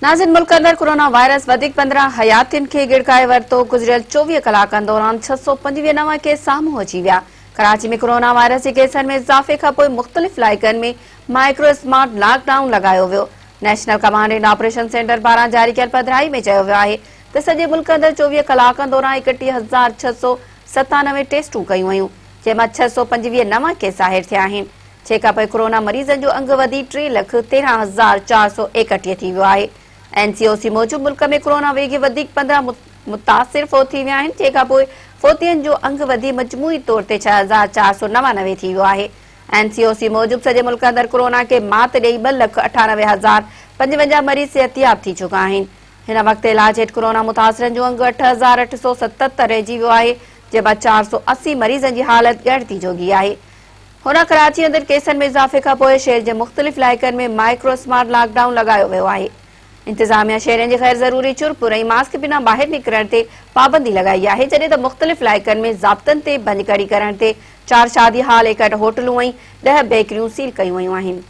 नाज़िन मुल्क अंदर corona virus 15 हयातियुनि खे गिड़काए वरितो। गुज़िरियल 24 कलाकनि दौरान 655 नवां केस साम्हूं अची विया। कराची में कोरोना वायरस जे केसनि में इज़ाफ़े खां पोइ मुख़्तलिफ़ इलाइक़नि में माइक्रो स्मार्ट लॉकडाउन लॻायो वियो। National command and operation centre पारां जारी कयल पधिराई में चयो वियो आहे त सॼे मुल्क अंदर 24 कलाकनि दौरान 31,697 टेस्टूं कयूं वयूं, जंहिं मां 655 नवां केस ज़ाहिर थिया आहिनि। जंहिं खां पोइ कोरोना मरीज़नि जो अंगु वधी 3,13,431 थी वियो आहे। NCOC मूजिबि मुल्क में कोरोना वेझे वधीक 15 मुतासिर फ़ौत थी विया आहिनि, जंहिं खां पोइ फ़ौतियनि जो अंगु वधी मजमूई तौर ते 6,499 थी वियो आहे। NCOC मूजिबि सॼे मुल्क अंदर कोरोना खे मात ॾेई 2,98,055 मरीज़ सिहतियाब थी चुका आहिनि। हिन वक़्तु इलाज हेठि कोरोना मुतासिरनि जो अंगु 8,877 रहिजी वियो आहे, जंहिं मां 480 मरीज़नि जी हालत ॻणिती जोगी आहे। हुन कराची अंदर केसनि में इज़ाफ़े खां पोइ शहर जे मुख़्तलिफ़ इलाइक़नि में माइक्रो स्मार्ट लॉकडाउन लॻायो वियो आहे। इंतज़ामिया शहरनि जे ग़ैर ज़रूरी चुरपुर ऐं मास्क बिना ॿाहिरि निकिरण ते पाबंदी लॻाई आहे, जॾहिं त मुख़्तलिफ़ इलाइक़नि में ज़ाब्तनि ते बंदि कड़ी करण ते 4 शादी हाल, 61 होटलूं ऐं 10 बेकरियूं सील कयूं वयूं आहिनि।